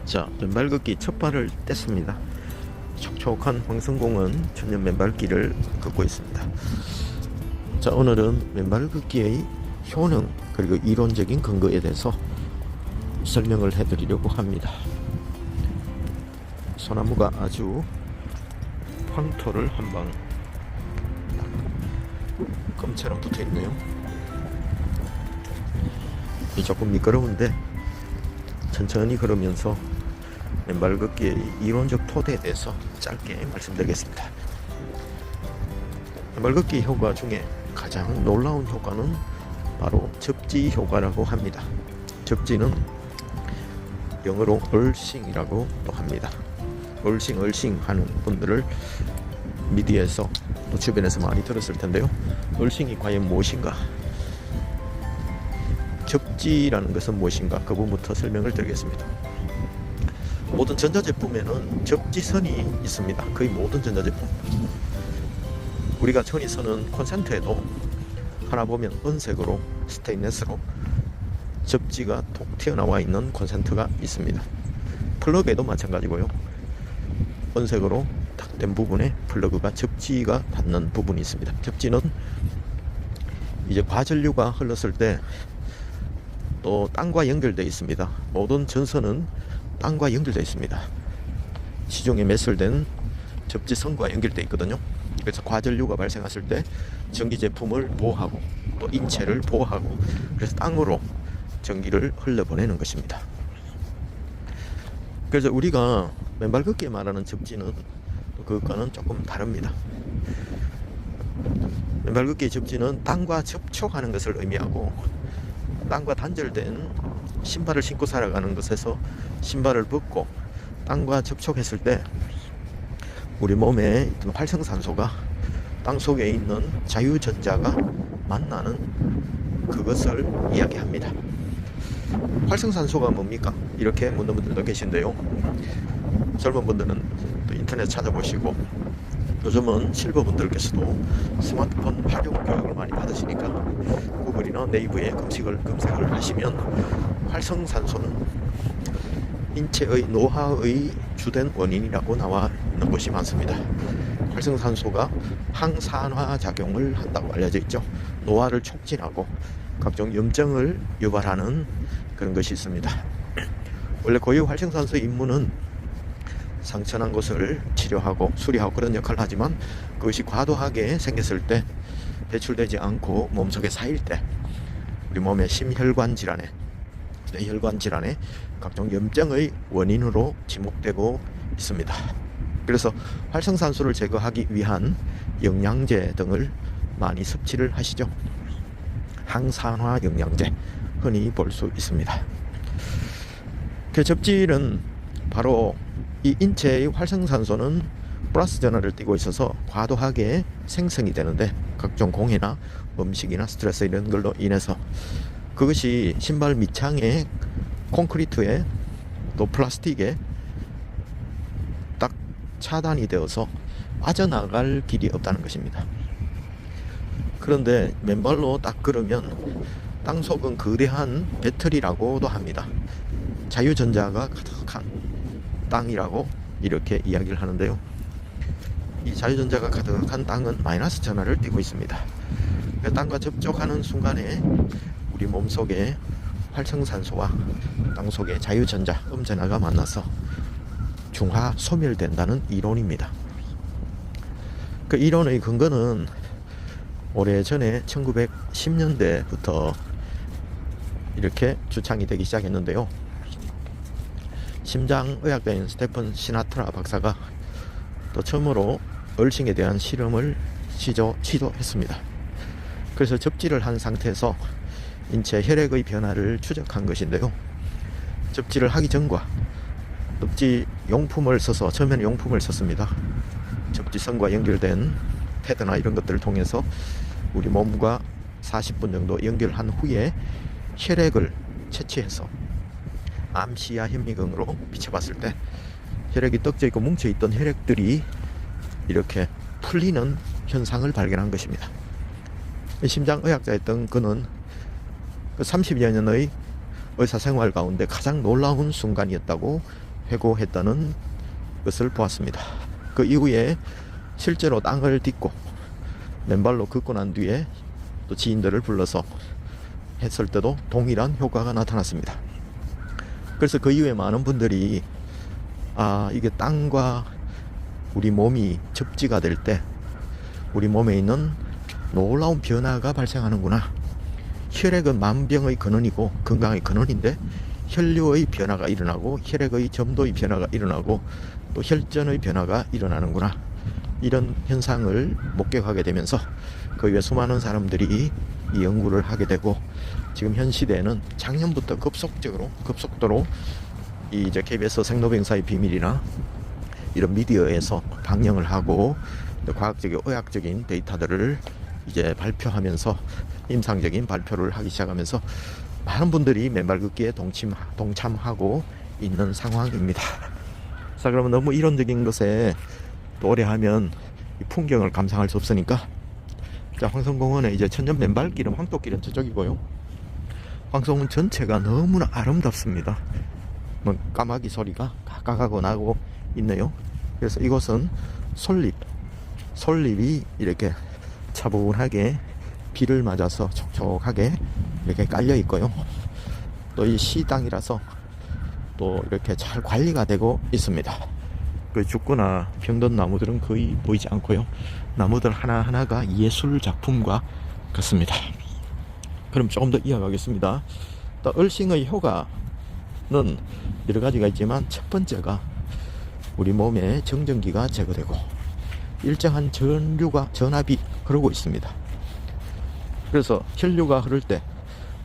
자, 맨발 걷기 첫 발을 뗐습니다. 촉촉한 황성공원 천연 맨발길을 걷고 있습니다. 자, 오늘은 맨발 걷기의 효능 그리고 이론적인 근거에 대해서 설명을 해드리려고 합니다. 소나무가 아주 황토를 한방 껌처럼 붙어있네요. 이 조금 미끄러운데 천천히 걸으면서 맨발 걷기의 이론적 토대에 대해서 짧게 말씀드리겠습니다. 맨발 걷기 효과 중에 가장 놀라운 효과는 바로 접지 효과라고 합니다. 접지는 영어로 얼싱이라고 또 합니다. 얼싱 하는 분들을 미디어에서 또 주변에서 많이 들었을 텐데요. 얼싱이 과연 무엇인가? 접지라는 것은 무엇인가? 그 부분부터 설명을 드리겠습니다. 모든 전자제품에는 접지선이 있습니다. 거의 모든 전자제품. 우리가 흔히 쓰는 콘센트에도 하나 보면 은색으로 스테인레스로 접지가 톡 튀어나와 있는 콘센트가 있습니다. 플러그에도 마찬가지고요. 은색으로 탁 된 부분에 플러그가 접지가 닿는 부분이 있습니다. 접지는 이제 과전류가 흘렀을 때 또 땅과 연결되어 있습니다. 모든 전선은 땅과 연결되어 있습니다. 시중에 매설된 접지선과 연결되어 있거든요. 그래서 과전류가 발생했을 때 전기 제품을 보호하고 또 인체를 보호하고 그래서 땅으로 전기를 흘려보내는 것입니다. 그래서 우리가 맨발 걷기에 말하는 접지는 그것과는 조금 다릅니다. 맨발 걷기의 접지는 땅과 접촉하는 것을 의미하고 땅과 단절된 신발을 신고 살아가는 것에서 신발을 벗고 땅과 접촉했을 때 우리 몸에 있던 활성산소가 땅 속에 있는 자유전자가 만나는 그것을 이야기합니다. 활성산소가 뭡니까? 이렇게 묻는 분들도 계신데요. 젊은 분들은 또 인터넷 찾아보시고 요즘은 실버분들께서도 스마트폰 활용 교육을 많이 받으시니까 구글이나 네이버에 검색을 하시면 활성산소는 인체의 노화의 주된 원인이라고 나와 있는 곳이 많습니다. 활성산소가 항산화 작용을 한다고 알려져 있죠. 노화를 촉진하고 각종 염증을 유발하는 그런 것이 있습니다. 원래 고유 활성산소의 임무는 상처난 곳을 치료하고 수리하고 그런 역할을 하지만 그것이 과도하게 생겼을 때 배출되지 않고 몸속에 쌓일 때 우리 몸의 심혈관 질환에 뇌혈관 질환에 각종 염증의 원인으로 지목되고 있습니다. 그래서 활성산소를 제거하기 위한 영양제 등을 많이 섭취를 하시죠. 항산화 영양제 흔히 볼 수 있습니다. 그 접질은 바로 이 인체의 활성산소는 플러스 전하를 띠고 있어서 과도하게 생성이 되는데 각종 공해나 음식이나 스트레스 이런 걸로 인해서 그것이 신발 밑창에 콘크리트에 또 플라스틱에 딱 차단이 되어서 빠져나갈 길이 없다는 것입니다. 그런데 맨발로 딱 걸으면 땅속은 거대한 배터리라고도 합니다. 자유전자가 가득한 땅이라고 이렇게 이야기를 하는데요. 이 자유전자가 가득한 땅은 마이너스 전하를 띠고 있습니다. 땅과 접촉하는 순간에 우리 몸속에 활성산소와 땅 속의 자유전자, 음전하가 만나서 중화 소멸된다는 이론입니다. 그 이론의 근거는 오래전에 1910년대부터 이렇게 주창이 되기 시작했는데요. 심장의학자인 스테픈 시나트라 박사가 또 처음으로 얼싱에 대한 실험을 시도했습니다. 그래서 접지를 한 상태에서 인체 혈액의 변화를 추적한 것인데요. 접지를 하기 전과 접지 용품을 써서 처음에는 용품을 썼습니다. 접지선과 연결된 패드나 이런 것들을 통해서 우리 몸과 40분 정도 연결한 후에 혈액을 채취해서 암시야 현미경으로 비춰봤을 때 혈액이 떡져있고 뭉쳐있던 혈액들이 이렇게 풀리는 현상을 발견한 것입니다. 심장의학자였던 그는 그 30여 년의 의사생활 가운데 가장 놀라운 순간이었다고 회고했다는 것을 보았습니다. 그 이후에 실제로 땅을 딛고 맨발로 걷고 난 뒤에 또 지인들을 불러서 했을 때도 동일한 효과가 나타났습니다. 그래서 그 이후에 많은 분들이 이게 땅과 우리 몸이 접지가 될 때 우리 몸에 있는 놀라운 변화가 발생하는구나. 혈액은 만병의 근원이고 건강의 근원인데 혈류의 변화가 일어나고 혈액의 점도의 변화가 일어나고 또 혈전의 변화가 일어나는구나. 이런 현상을 목격하게 되면서 그 위에 수많은 사람들이 이 연구를 하게 되고 지금 현 시대에는 작년부터 급속도로 이제 KBS 생로병사의 비밀이나 이런 미디어에서 방영을 하고 과학적인 의학적인 데이터들을 이제 발표하면서 임상적인 발표를 하기 시작하면서 많은 분들이 맨발 걷기에 동참하고 있는 상황입니다. 자, 그러면 너무 이론적인 것에 또 오래 하면 이 풍경을 감상할 수 없으니까, 자, 황성공원의 이제 천년 맨발길은 황토길은 저쪽이고요. 황성원 전체가 너무나 아름답습니다. 뭐 까마귀 소리가 가까하고 나고 있네요. 그래서 이곳은 솔잎이 이렇게 차분하게 비를 맞아서 촉촉하게 이렇게 깔려 있고요. 또 이 시땅이라서 또 이렇게 잘 관리가 되고 있습니다. 그 죽거나 병든 나무들은 거의 보이지 않고요. 나무들 하나하나가 예술 작품과 같습니다. 그럼 조금 더 이어가겠습니다. 또 얼싱의 효과는 여러 가지가 있지만 첫 번째가 우리 몸의 정전기가 제거되고 일정한 전압이 흐르고 있습니다. 그래서 혈류가 흐를 때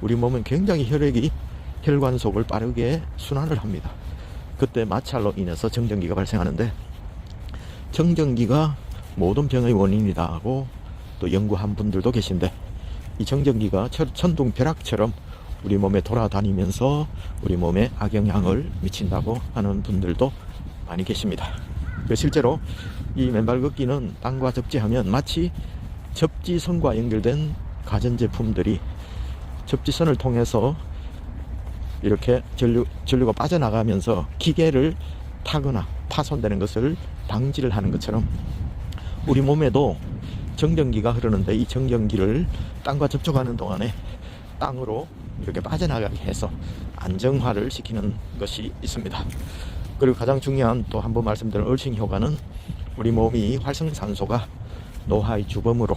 우리 몸은 굉장히 혈액이 혈관 속을 빠르게 순환을 합니다. 그때 마찰로 인해서 정전기가 발생하는데, 정전기가 모든 병의 원인이다 하고 또 연구한 분들도 계신데, 이 정전기가 천둥벼락처럼 우리 몸에 돌아다니면서 우리 몸에 악영향을 미친다고 하는 분들도 많이 계십니다. 실제로 이 맨발 걷기는 땅과 접지하면 마치 접지선과 연결된 가전제품들이 접지선을 통해서 이렇게 전류가 빠져나가면서 기계를 타거나 파손되는 것을 방지를 하는 것처럼 우리 몸에도 정전기가 흐르는데, 이 정전기를 땅과 접촉하는 동안에 땅으로 이렇게 빠져나가게 해서 안정화를 시키는 것이 있습니다. 그리고 가장 중요한, 또 한번 말씀드린 얼싱 효과는 우리 몸이 활성산소가 노화의 주범으로,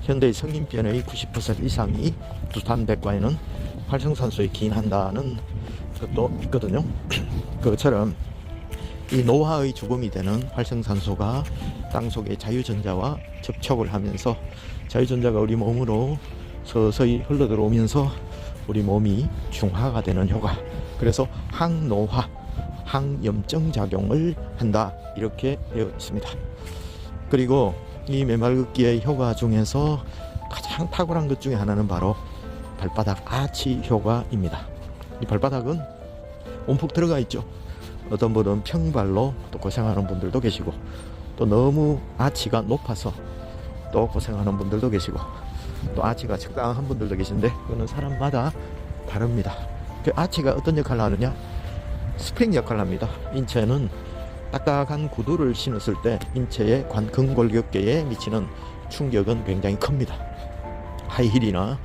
현대의 성인병의 90% 이상이 두탄백과에는 활성산소에 기인한다는 것도 있거든요. 그것처럼 이 노화의 주범이 되는 활성산소가 땅 속의 자유전자와 접촉을 하면서 자유전자가 우리 몸으로 서서히 흘러들어오면서 우리 몸이 중화가 되는 효과, 그래서 항노화, 항염증 작용을 한다, 이렇게 되어 있습니다. 그리고 이 맨발 걷기의 효과 중에서 가장 탁월한 것 중에 하나는 바로 발바닥 아치 효과입니다. 이 발바닥은 움푹 들어가 있죠. 어떤 분은 평발로 또 고생하는 분들도 계시고, 또 너무 아치가 높아서 또 고생하는 분들도 계시고, 또 아치가 적당한 분들도 계신데, 그거는 사람마다 다릅니다. 그 아치가 어떤 역할을 하느냐? 스프링 역할을 합니다. 인체는 딱딱한 구두를 신었을 때 인체의 근골격계에 미치는 충격은 굉장히 큽니다. 하이힐이나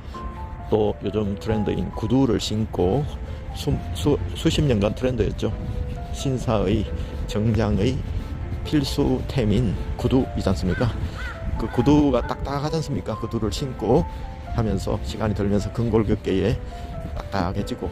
또 요즘 트렌드인 구두를 신고 수십 년간 트렌드였죠. 신사의 정장의 필수템인 구두이지 않습니까? 그 구두가 딱딱하지 않습니까? 구두를 신고 하면서 시간이 들면서 근골격계에 딱딱해지고